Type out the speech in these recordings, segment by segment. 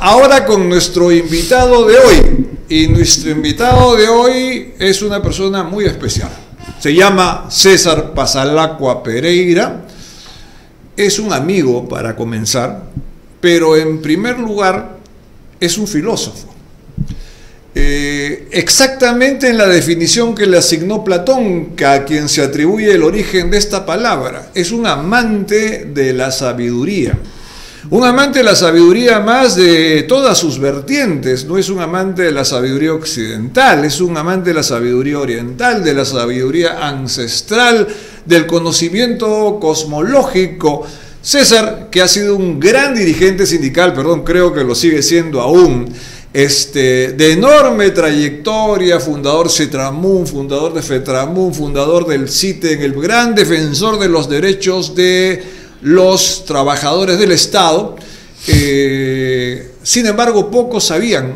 ahora con nuestro invitado de hoy. Y nuestro invitado de hoy es una persona muy especial. Se llama César Pasalacqua Pereira. Es un amigo, para comenzar, pero en primer lugar es un filósofo. Exactamente en la definición que le asignó Platón, a quien se atribuye el origen de esta palabra. Es un amante de la sabiduría. Un amante de la sabiduría más de todas sus vertientes. No es un amante de la sabiduría occidental, es un amante de la sabiduría oriental, de la sabiduría ancestral, del conocimiento cosmológico. César, que ha sido un gran dirigente sindical, creo que lo sigue siendo aún, de enorme trayectoria, fundador CETRAMUN, fundador de FETRAMUN, fundador del CITEN, el gran defensor de los derechos de los trabajadores del Estado. Sin embargo, pocos sabían,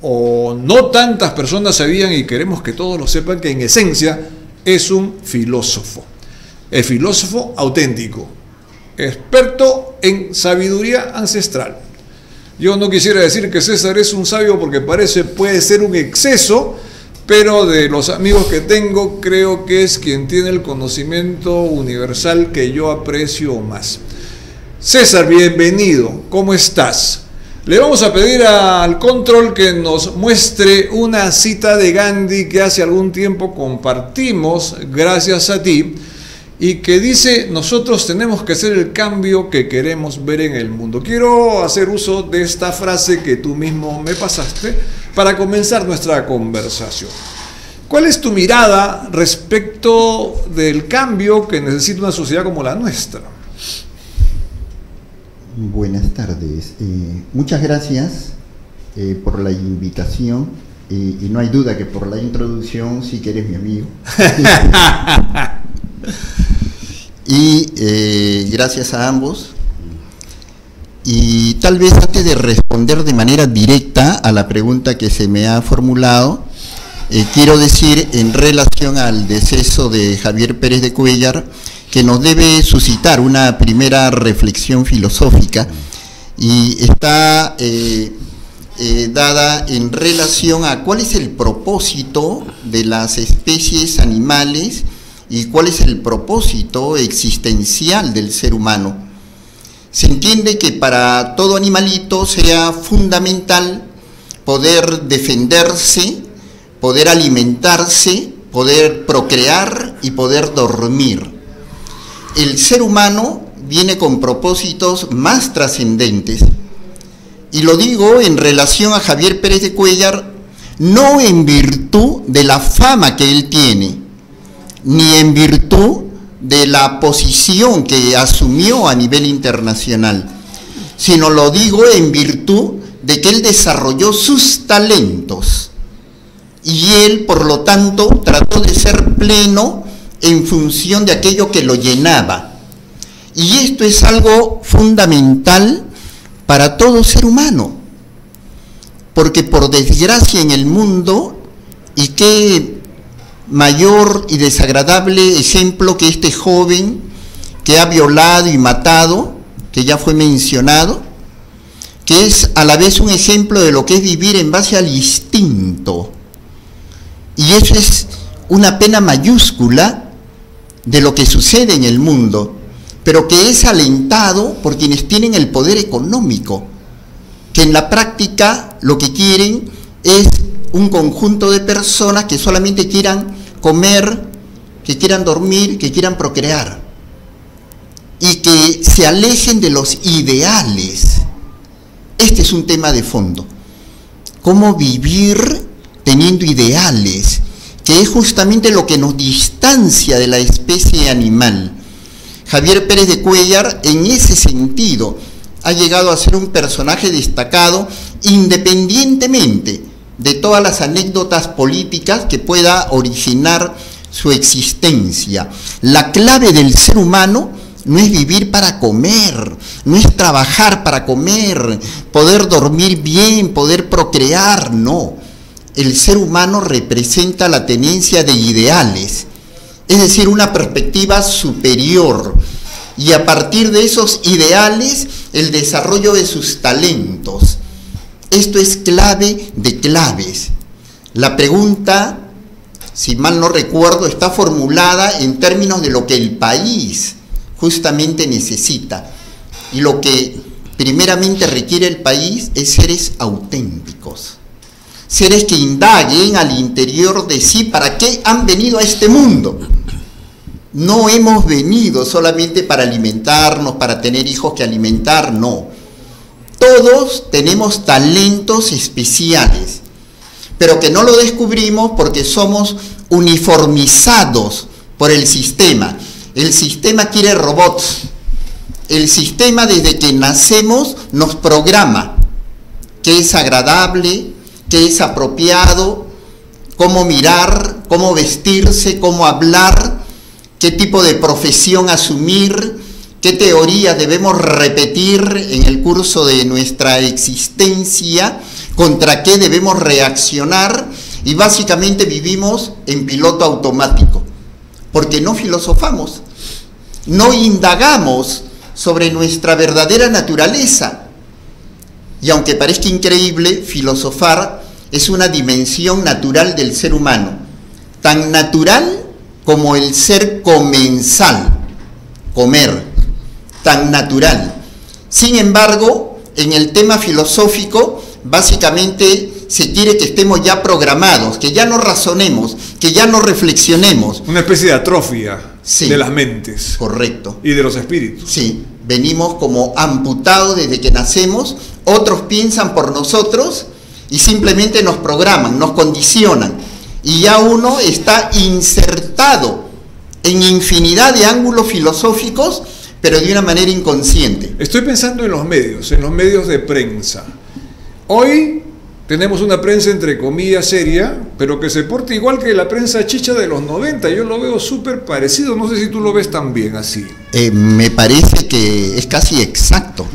o no tantas personas sabían, y queremos que todos lo sepan, que en esencia es un filósofo. El filósofo auténtico, experto en sabiduría ancestral. Yo no quisiera decir que César es un sabio porque puede ser un exceso, pero de los amigos que tengo creo que es quien tiene el conocimiento universal que yo aprecio más. César, bienvenido, ¿cómo estás? Le vamos a pedir al control que nos muestre una cita de Gandhi que hace algún tiempo compartimos gracias a ti, y que dice: nosotros tenemos que hacer el cambio que queremos ver en el mundo. Quiero hacer uso de esta frase que tú mismo me pasaste para comenzar nuestra conversación. ¿Cuál es tu mirada respecto del cambio que necesita una sociedad como la nuestra? Buenas tardes. Muchas gracias por la invitación, y no hay duda que por la introducción sí que eres mi amigo. Y gracias a ambos. Y tal vez antes de responder de manera directa a la pregunta que se me ha formulado, quiero decir, en relación al deceso de Javier Pérez de Cuéllar, que nos debe suscitar una primera reflexión filosófica, y está dada en relación a cuál es el propósito de las especies animales y cuál es el propósito existencial del ser humano. Se entiende que para todo animalito sea fundamental poder defenderse, poder alimentarse, poder procrear y poder dormir. El ser humano viene con propósitos más trascendentes. Y lo digo en relación a Javier Pérez de Cuéllar, no en virtud de la fama que él tiene, ni en virtud de la posición que asumió a nivel internacional, sino lo digo en virtud de que él desarrolló sus talentos, y él, por lo tanto, trató de ser pleno en función de aquello que lo llenaba. Y esto es algo fundamental para todo ser humano, porque por desgracia en el mundo, y qué mayor y desagradable ejemplo que este joven que ha violado y matado, que ya fue mencionado, que es a la vez un ejemplo de lo que es vivir en base al instinto. Y eso es una pena mayúscula de lo que sucede en el mundo, pero que es alentado por quienes tienen el poder económico, que en la práctica lo que quieren es un conjunto de personas que solamente quieran comer, que quieran dormir, que quieran procrear, y que se alejen de los ideales. Este es un tema de fondo. ¿Cómo vivir teniendo ideales? Que es justamente lo que nos distancia de la especie animal. Javier Pérez de Cuéllar, en ese sentido, ha llegado a ser un personaje destacado, independientemente de todas las anécdotas políticas que pueda originar su existencia. La clave del ser humano no es vivir para comer, no es trabajar para comer, poder dormir bien, poder procrear, no. El ser humano representa la tenencia de ideales, es decir, una perspectiva superior, y a partir de esos ideales, el desarrollo de sus talentos. Esto es clave de claves. La pregunta, si mal no recuerdo, está formulada en términos de lo que el país justamente necesita. Y lo que primeramente requiere el país es seres auténticos. Seres que indaguen al interior de sí para qué han venido a este mundo. No hemos venido solamente para alimentarnos, para tener hijos que alimentar, no. Todos tenemos talentos especiales, pero que no lo descubrimos porque somos uniformizados por el sistema. El sistema quiere robots. El sistema desde que nacemos nos programa qué es agradable, qué es apropiado, cómo mirar, cómo vestirse, cómo hablar, qué tipo de profesión asumir, qué teoría debemos repetir en el curso de nuestra existencia, contra qué debemos reaccionar, y básicamente vivimos en piloto automático, porque no filosofamos, no indagamos sobre nuestra verdadera naturaleza. Y aunque parezca increíble, filosofar es una dimensión natural del ser humano, tan natural como el ser comensal, comer, tan natural. Sin embargo, en el tema filosófico, básicamente se quiere que estemos ya programados, que ya no razonemos, que ya no reflexionemos. Una especie de atrofia, sí, de las mentes. Correcto. Y de los espíritus. Sí, venimos como amputados desde que nacemos, otros piensan por nosotros y simplemente nos programan, nos condicionan. Y ya uno está insertado en infinidad de ángulos filosóficos, pero de una manera inconsciente. Estoy pensando en los medios de prensa. Hoy tenemos una prensa entre comillas seria, pero que se porta igual que la prensa chicha de los 90. Yo lo veo súper parecido, no sé si tú lo ves también así. Me parece que es casi exacto.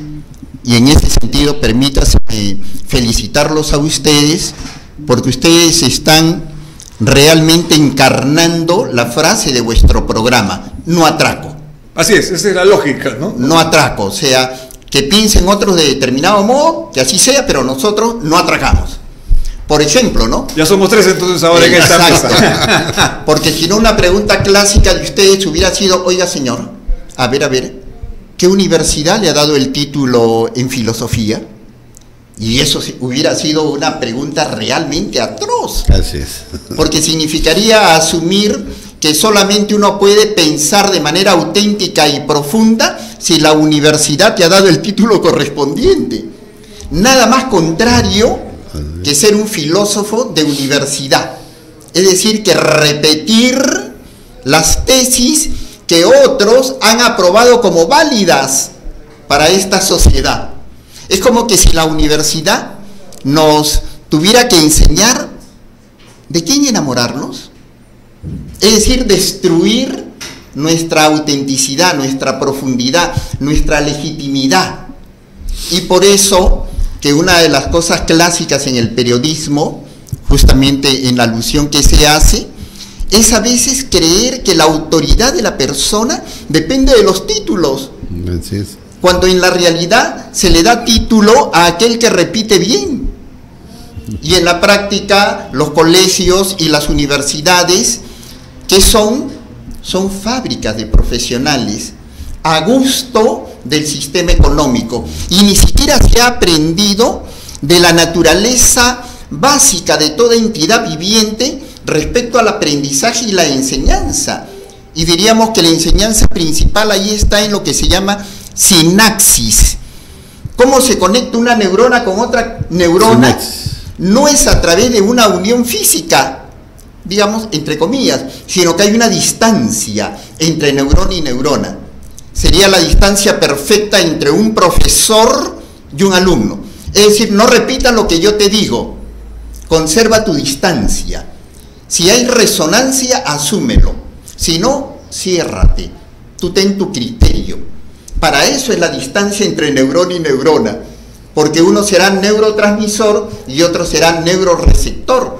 Y en ese sentido, permítaseme felicitarlos a ustedes, porque ustedes están realmente encarnando la frase de vuestro programa: no atraco. Así es, esa es la lógica, ¿no? No atraco, o sea, que piensen otros de determinado modo, que así sea, pero nosotros no atracamos. Por ejemplo, ¿no? Ya somos tres entonces ahora en esta mesa. Porque si no, una pregunta clásica de ustedes hubiera sido: oiga, señor, a ver, ¿qué universidad le ha dado el título en filosofía? Y eso hubiera sido una pregunta realmente atroz. Así es. Porque significaría asumir que solamente uno puede pensar de manera auténtica y profunda si la universidad te ha dado el título correspondiente. Nada más contrario que ser un filósofo de universidad. Es decir, que repetir las tesis que otros han aprobado como válidas para esta sociedad. Es como que si la universidad nos tuviera que enseñar de quién enamorarnos. Es decir, destruir nuestra autenticidad, nuestra profundidad, nuestra legitimidad. Y por eso que una de las cosas clásicas en el periodismo, justamente en la alusión que se hace, es a veces creer que la autoridad de la persona depende de los títulos. Así es. Cuando en la realidad se le da título a aquel que repite bien. Y en la práctica, los colegios y las universidades, que son fábricas de profesionales a gusto del sistema económico, y ni siquiera se ha aprendido de la naturaleza básica de toda entidad viviente respecto al aprendizaje y la enseñanza. Y diríamos que la enseñanza principal ahí está en lo que se llama sinapsis. ¿Cómo se conecta una neurona con otra neurona? Sinapsis. No es a través de una unión física, digamos, entre comillas, sino que hay una distancia entre neurona y neurona. Sería la distancia perfecta entre un profesor y un alumno. Es decir, no repitas lo que yo te digo, conserva tu distancia. Si hay resonancia, asúmelo. Si no, ciérrate. Tú ten tu criterio. Para eso es la distancia entre neurona y neurona, porque uno será neurotransmisor y otro será neuroreceptor.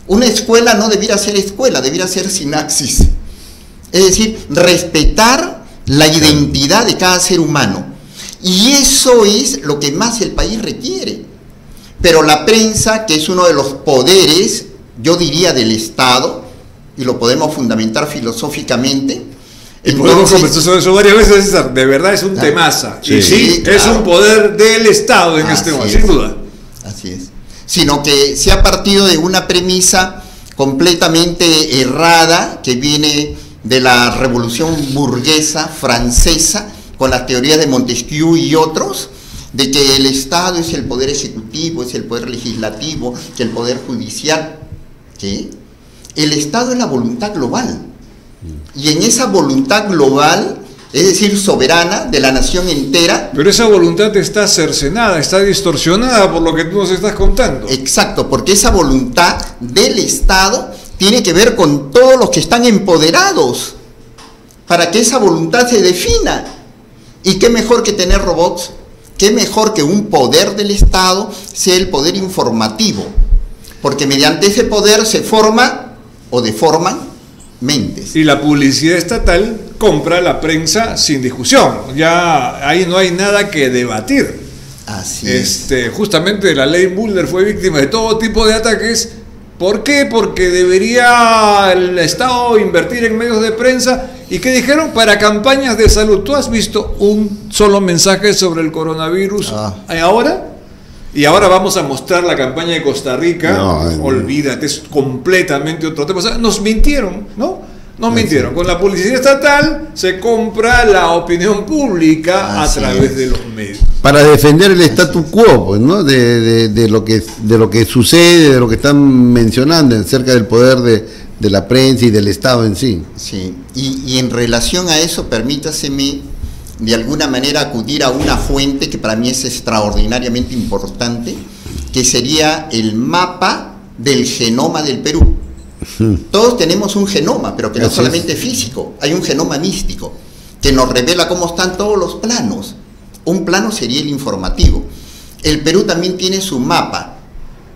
Una escuela no debiera ser escuela, debiera ser sinapsis. Es decir, respetar la identidad de cada ser humano. Y eso es lo que más el país requiere. Pero la prensa, que es uno de los poderes, yo diría, del Estado, y lo podemos fundamentar filosóficamente. Y podemos conversar sobre eso varias veces, César. De verdad es un temaza. Sí, y sí, claro, es un poder del Estado en este momento, sin duda. Así es. Sino que se ha partido de una premisa completamente errada que viene de la revolución burguesa francesa, con las teorías de Montesquieu y otros, de que el Estado es el poder ejecutivo, es el poder legislativo, que el poder judicial. ¿Qué? El Estado es la voluntad global. Y en esa voluntad global, es decir, soberana de la nación entera. Pero esa voluntad está cercenada, está distorsionada por lo que tú nos estás contando. Exacto, porque esa voluntad del Estado tiene que ver con todos los que están empoderados, para que esa voluntad se defina. Y qué mejor que tener robots, qué mejor que un poder del Estado sea el poder informativo, porque mediante ese poder se forma o deforman mentes. Y la publicidad estatal compra la prensa sin discusión, ya ahí no hay nada que debatir. Así es. Justamente la ley Mulder fue víctima de todo tipo de ataques. ¿Por qué? Porque debería el Estado invertir en medios de prensa. ¿Y qué dijeron? Para campañas de salud. ¿Tú has visto un solo mensaje sobre el coronavirus ahora? Y ahora vamos a mostrar la campaña de Costa Rica. Olvídate, es completamente otro tema. O sea, nos mintieron, ¿no? Nos mintieron. Con la publicidad estatal se compra la opinión pública a través de los medios. Para defender el status quo, pues, ¿no? De lo que sucede, de lo que están mencionando acerca del poder de la prensa y del Estado en sí. Sí, y en relación a eso, permítaseme de alguna manera acudir a una fuente que para mí es extraordinariamente importante, que sería el mapa del genoma del Perú. Todos tenemos un genoma, pero que no solamente físico, hay un genoma místico que nos revela cómo están todos los planos. Un plano sería el informativo. El Perú también tiene su mapa,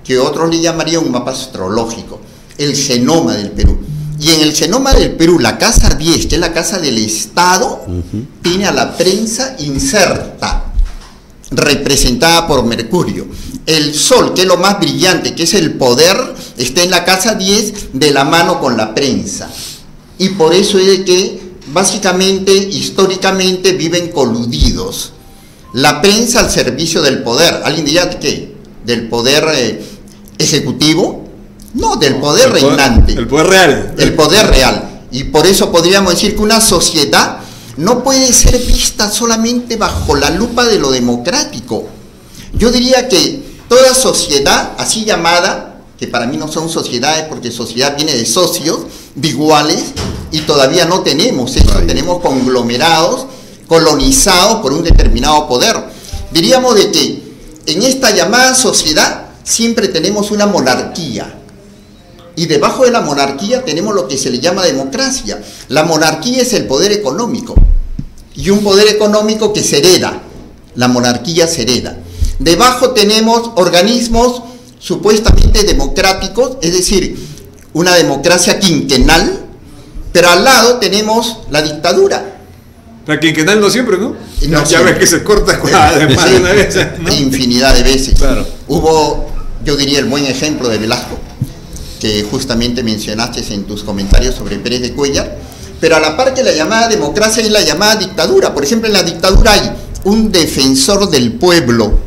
que otros le llamarían un mapa astrológico, el genoma del Perú. Y en el genoma del Perú, la casa 10, que es la casa del Estado, tiene a la prensa inserta, representada por Mercurio. El Sol, que es lo más brillante, que es el poder, está en la casa 10 de la mano con la prensa. Y por eso es de que, básicamente, históricamente, viven coludidos. La prensa al servicio del poder. ¿Alguien diría qué? ¿Del poder ejecutivo? No, del poder reinante. El poder real. El poder real. Y por eso podríamos decir que una sociedad no puede ser vista solamente bajo la lupa de lo democrático. Yo diría que toda sociedad así llamada, que para mí no son sociedades porque sociedad viene de socios, de iguales, y todavía no tenemos eso, tenemos conglomerados colonizados por un determinado poder. Diríamos de que en esta llamada sociedad siempre tenemos una monarquía. Y debajo de la monarquía tenemos lo que se le llama democracia. La monarquía es el poder económico. Y un poder económico que se hereda. La monarquía se hereda. Debajo tenemos organismos supuestamente democráticos, es decir, una democracia quinquenal, pero al lado tenemos la dictadura. La quinquenal no siempre, ¿no? No ya siempre. Ves que se corta además de una vez, ¿no? Infinidad de veces. Claro. Hubo, yo diría, el buen ejemplo de Velasco, que justamente mencionaste en tus comentarios sobre Pérez de Cuéllar, pero a la par que la llamada democracia es la llamada dictadura. Por ejemplo, en la dictadura hay un defensor del pueblo.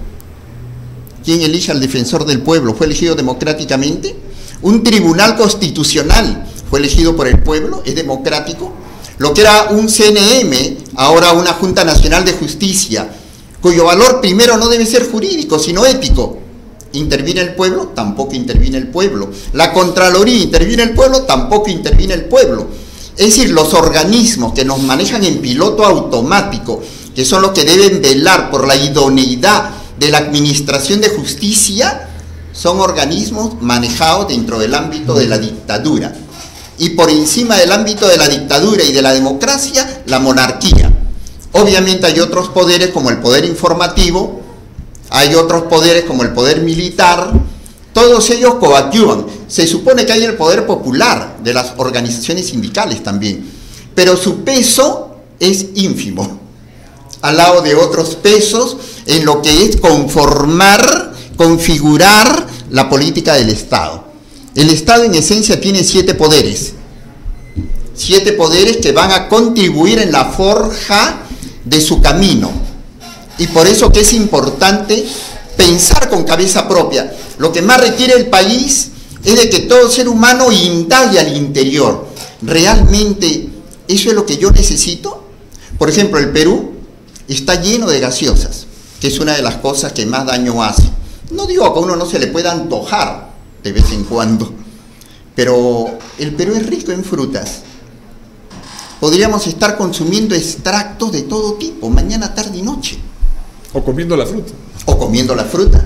¿Quién elige al defensor del pueblo? ¿Fue elegido democráticamente? Un tribunal constitucional fue elegido por el pueblo, es democrático. Lo que era un CNM, ahora una Junta Nacional de Justicia, cuyo valor primero no debe ser jurídico, sino ético. ¿Interviene el pueblo? Tampoco interviene el pueblo. La Contraloría, ¿interviene el pueblo? Tampoco interviene el pueblo. Es decir, los organismos que nos manejan en piloto automático, que son los que deben velar por la idoneidad de la administración de justicia, son organismos manejados dentro del ámbito de la dictadura. Y por encima del ámbito de la dictadura y de la democracia, la monarquía. Obviamente hay otros poderes como el poder informativo, hay otros poderes como el poder militar, todos ellos coadyuvan. Se supone que hay el poder popular de las organizaciones sindicales también, pero su peso es ínfimo, al lado de otros pesos en lo que es conformar configurar la política del Estado. El Estado en esencia tiene 7 poderes. 7 poderes que van a contribuir en la forja de su camino. Y por eso que es importante pensar con cabeza propia. Lo que más requiere el país es de que todo ser humano indague al interior. ¿Realmente eso es lo que yo necesito? Por ejemplo, el Perú está lleno de gaseosas, que es una de las cosas que más daño hace. No digo que a uno no se le pueda antojar de vez en cuando, pero el Perú es rico en frutas. Podríamos estar consumiendo extractos de todo tipo, mañana, tarde y noche. O comiendo la fruta. O comiendo la fruta,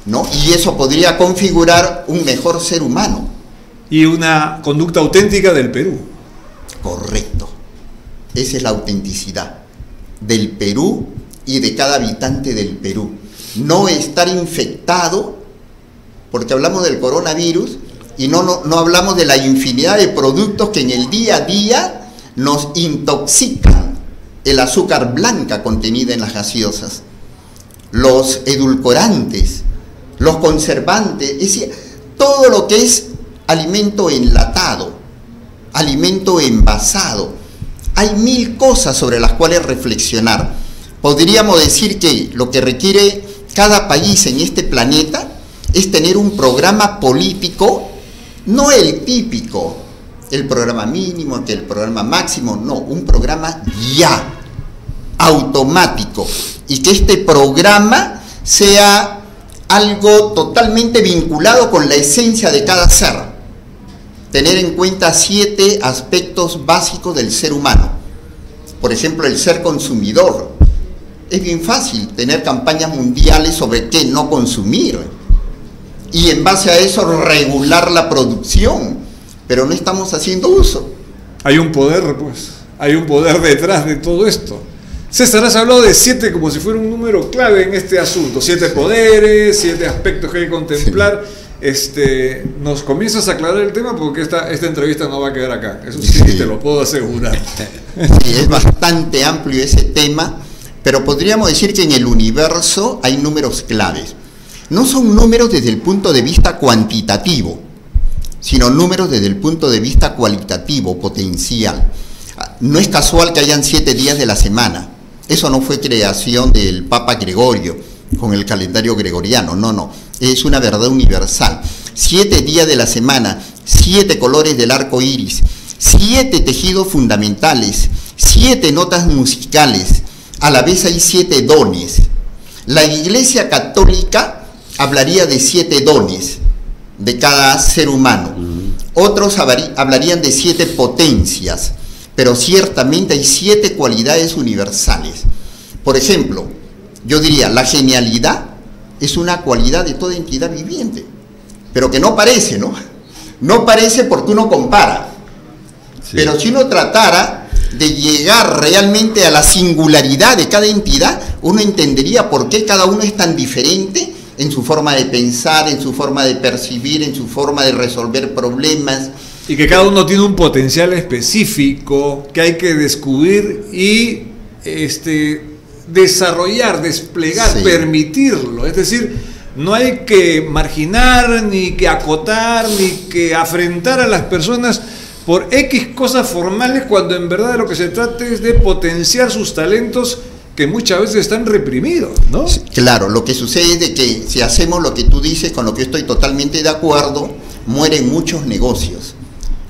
¿no? Y eso podría configurar un mejor ser humano. Y una conducta auténtica del Perú. Correcto. Esa es la autenticidad del Perú y de cada habitante del Perú. No estar infectado, porque hablamos del coronavirus y no hablamos de la infinidad de productos que en el día a día nos intoxican. El azúcar blanca contenida en las gaseosas, los edulcorantes, los conservantes, es decir, todo lo que es alimento enlatado, alimento envasado. Hay 1000 cosas sobre las cuales reflexionar. Podríamos decir que lo que requiere cada país en este planeta es tener un programa político, no el típico, el programa mínimo, que el programa máximo, no, un programa ya, automático, y que este programa sea algo totalmente vinculado con la esencia de cada ser. Tener en cuenta 7 aspectos básicos del ser humano. Por ejemplo, el ser consumidor. Es bien fácil tener campañas mundiales sobre qué no consumir y en base a eso regular la producción, pero no estamos haciendo uso. Hay un poder, pues, hay un poder detrás de todo esto. César, has hablado de 7 como si fuera un número clave en este asunto. 7 poderes, 7 aspectos que hay que contemplar. Nos comienzas a aclarar el tema porque esta entrevista no va a quedar acá. Eso sí, te lo puedo asegurar. Sí, es bastante amplio ese tema, pero podríamos decir que en el universo hay números claves. No son números desde el punto de vista cuantitativo, sino números desde el punto de vista cualitativo, potencial. No es casual que hayan 7 días de la semana. Eso no fue creación del Papa Gregorio con el calendario gregoriano, no. Es una verdad universal. 7 días de la semana, 7 colores del arco iris, 7 tejidos fundamentales, 7 notas musicales. A la vez hay 7 dones. La Iglesia Católica hablaría de 7 dones de cada ser humano. Otros hablarían de 7 potencias, pero ciertamente hay 7 cualidades universales. Por ejemplo, yo diría, la genialidad es una cualidad de toda entidad viviente, pero que no parece, ¿no? No parece porque uno compara. Sí. Pero si uno tratara de llegar realmente a la singularidad de cada entidad, uno entendería por qué cada uno es tan diferente en su forma de pensar, en su forma de percibir, en su forma de resolver problemas. Y que cada uno tiene un potencial específico que hay que descubrir y desarrollar, desplegar, sí, permitirlo. Es decir, no hay que marginar, ni que acotar, ni que afrentar a las personas por X cosas formales, cuando en verdad de lo que se trata es de potenciar sus talentos que muchas veces están reprimidos, ¿no? Claro, lo que sucede es de que si hacemos lo que tú dices, con lo que yo estoy totalmente de acuerdo, mueren muchos negocios.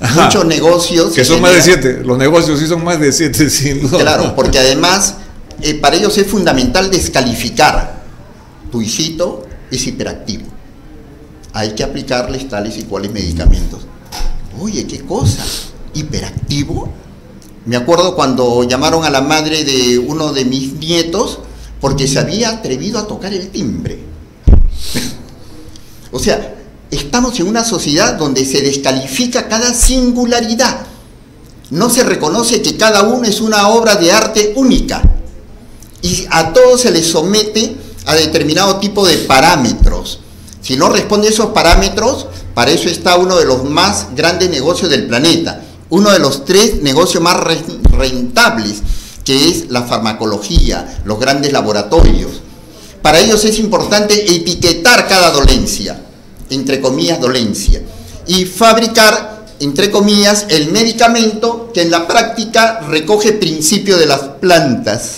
Ajá. Muchos negocios. Que son más de 7, los negocios sí son más de 7, sin duda. Claro, porque además para ellos es fundamental descalificar. Tu hijito es hiperactivo, hay que aplicarles tales y cuales medicamentos. Oye, ¿qué cosa? ¿Hiperactivo? Me acuerdo cuando llamaron a la madre de uno de mis nietos porque se había atrevido a tocar el timbre. O sea, estamos en una sociedad donde se descalifica cada singularidad. No se reconoce que cada uno es una obra de arte única. Y a todos se les somete a determinado tipo de parámetros. Si no responde a esos parámetros, para eso está uno de los más grandes negocios del planeta. Uno de los 3 negocios más rentables, que es la farmacología, los grandes laboratorios. para ellos es importante etiquetar cada dolencia, entre comillas dolencia, y fabricar, entre comillas, el medicamento que en la práctica recoge principio de las plantas.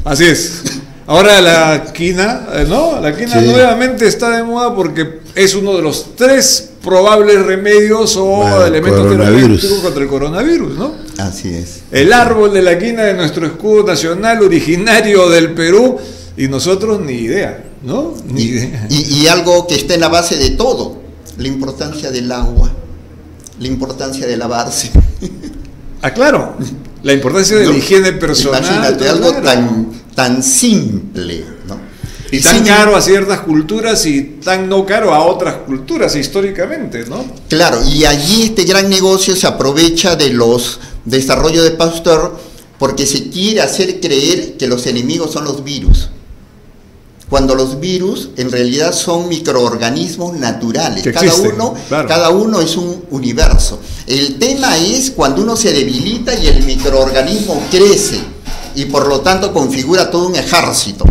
Así es. Ahora la quina, ¿no? La quina nuevamente está de moda porque es uno de los 3 probables remedios o elementos terapéuticos contra el coronavirus, ¿no? Así es. El árbol de la quina de nuestro escudo nacional originario del Perú y nosotros ni idea, ¿no? Ni idea. Y algo que está en la base de todo, la importancia del agua, la importancia de lavarse. Ah, claro, la importancia de la higiene personal. Imagínate, algo tan simple, ¿no? Y tan caro a ciertas culturas y tan no caro a otras culturas históricamente, ¿no? Claro, y allí este gran negocio se aprovecha de los desarrollos de Pasteur porque se quiere hacer creer que los enemigos son los virus, cuando los virus en realidad son microorganismos naturales, cada uno es un universo. El tema es cuando uno se debilita y el microorganismo crece y por lo tanto configura todo un ejército.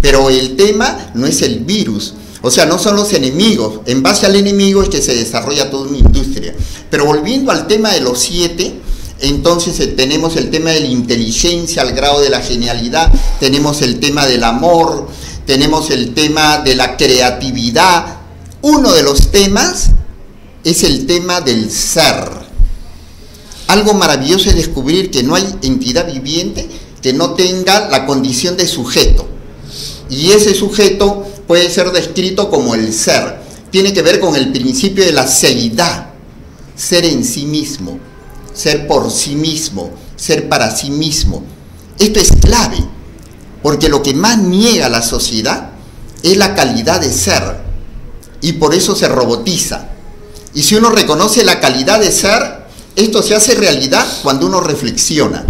Pero el tema no es el virus, o sea, no son los enemigos. En base al enemigo es que se desarrolla toda una industria. Pero volviendo al tema de los 7, entonces tenemos el tema de la inteligencia al grado de la genialidad, tenemos el tema del amor, tenemos el tema de la creatividad. Uno de los temas es el tema del ser. Algo maravilloso es descubrir que no hay entidad viviente que no tenga la condición de sujeto. Y ese sujeto puede ser descrito como el ser. Tiene que ver con el principio de la seidad, ser en sí mismo, ser por sí mismo, ser para sí mismo. Esto es clave, porque lo que más niega la sociedad es la calidad de ser, y por eso se robotiza. Y si uno reconoce la calidad de ser, esto se hace realidad cuando uno reflexiona,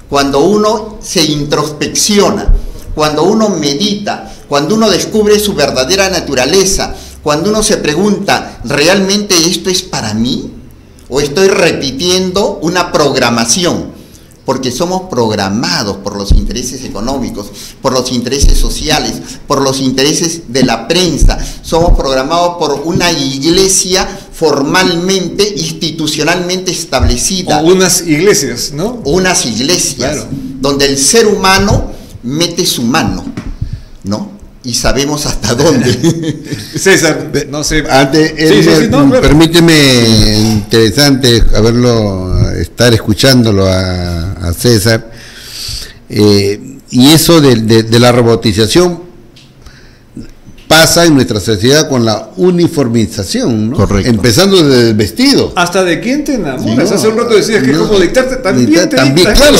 cuando uno se introspecciona, cuando uno medita, cuando uno descubre su verdadera naturaleza, cuando uno se pregunta, ¿realmente esto es para mí? ¿O estoy repitiendo una programación? Porque somos programados por los intereses económicos, por los intereses sociales, por los intereses de la prensa. Somos programados por una iglesia formalmente, institucionalmente establecida. O unas iglesias, ¿no? Unas iglesias, claro, donde el ser humano mete su mano, ¿no? Y sabemos hasta dónde. César, no sé. Antes, claro. Permíteme, interesante estar escuchándolo a César. Y eso de la robotización pasa en nuestra sociedad con la uniformización, ¿no? Correcto. Empezando desde el vestido. ¿Hasta de quién te enamoras? Hace un rato decías que como dictarte también claro,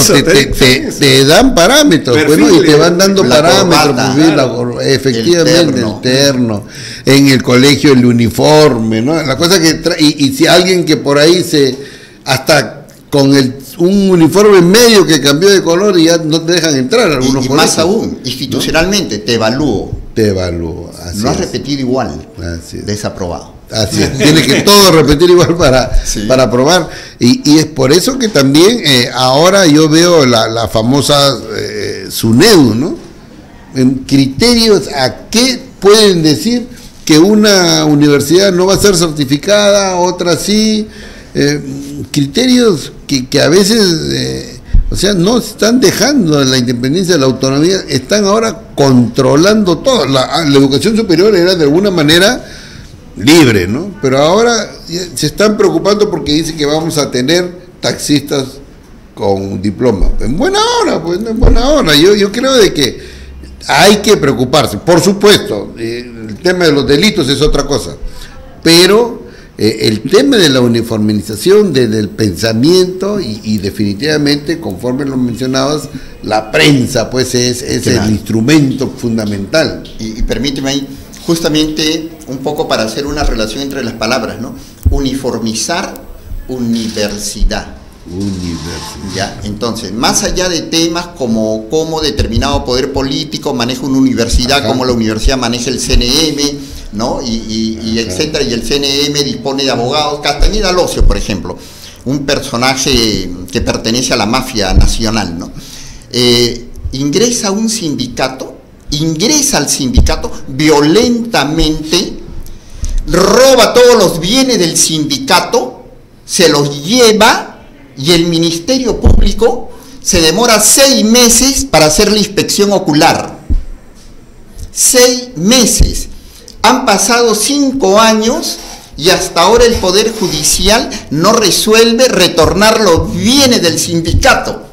te dan parámetros, bueno, y te van dando parámetros, efectivamente, el terno, en el colegio el uniforme, ¿no? La cosa que y si alguien que por ahí hasta con un uniforme medio que cambió de color y ya no te dejan entrar a algunos colegios. Y más aún, institucionalmente, ¿no? Te evalúo. No has repetido igual, desaprobado. Así es, tiene que todo repetir igual para aprobar. Y es por eso que también ahora yo veo la famosa SUNEDU, ¿no? En criterios a qué pueden decir que una universidad no va a ser certificada, otra sí. Criterios que a veces o sea, no están dejando la independencia, la autonomía, están ahora controlando todo. La educación superior era de alguna manera libre, ¿no? Pero ahora se están preocupando porque dicen que vamos a tener taxistas con diploma. En buena hora, pues, en buena hora. Yo creo de que hay que preocuparse. Por supuesto, el tema de los delitos es otra cosa, pero el tema de la uniformización del pensamiento y definitivamente, conforme lo mencionabas, la prensa pues es el instrumento fundamental. Y permíteme ahí, justamente un poco para hacer una relación entre las palabras, ¿no? Uniformizar, universidad. ¿Ya? Entonces, más allá de temas como cómo determinado poder político maneja una universidad, cómo la universidad maneja el CNM, ¿no? Y etcétera, y el CNM dispone de abogados. Castañeda Locio, por ejemplo, un personaje que pertenece a la mafia nacional, ¿no? Ingresa a un sindicato ingresa al sindicato violentamente, roba todos los bienes del sindicato, se los lleva y el Ministerio Público se demora 6 meses para hacer la inspección ocular. 6 meses. Han pasado 5 años y hasta ahora el Poder Judicial no resuelve retornar los bienes del sindicato.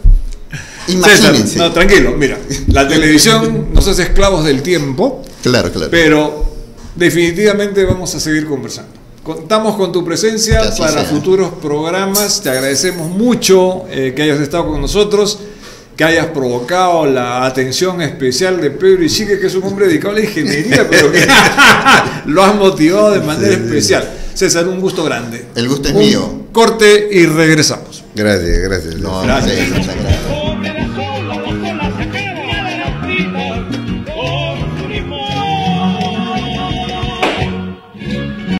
Imagínense. César, no, tranquilo, mira, la televisión nos hace esclavos del tiempo. Claro. Pero definitivamente vamos a seguir conversando. Contamos con tu presencia para futuros programas. Te agradecemos mucho que hayas estado con nosotros, que hayas provocado la atención especial de Pedro Ichique, que es un hombre dedicado a la ingeniería, pero que lo has motivado de manera especial. César, un gusto grande. El gusto es mío. Corte y regresamos. Gracias. No, gracias.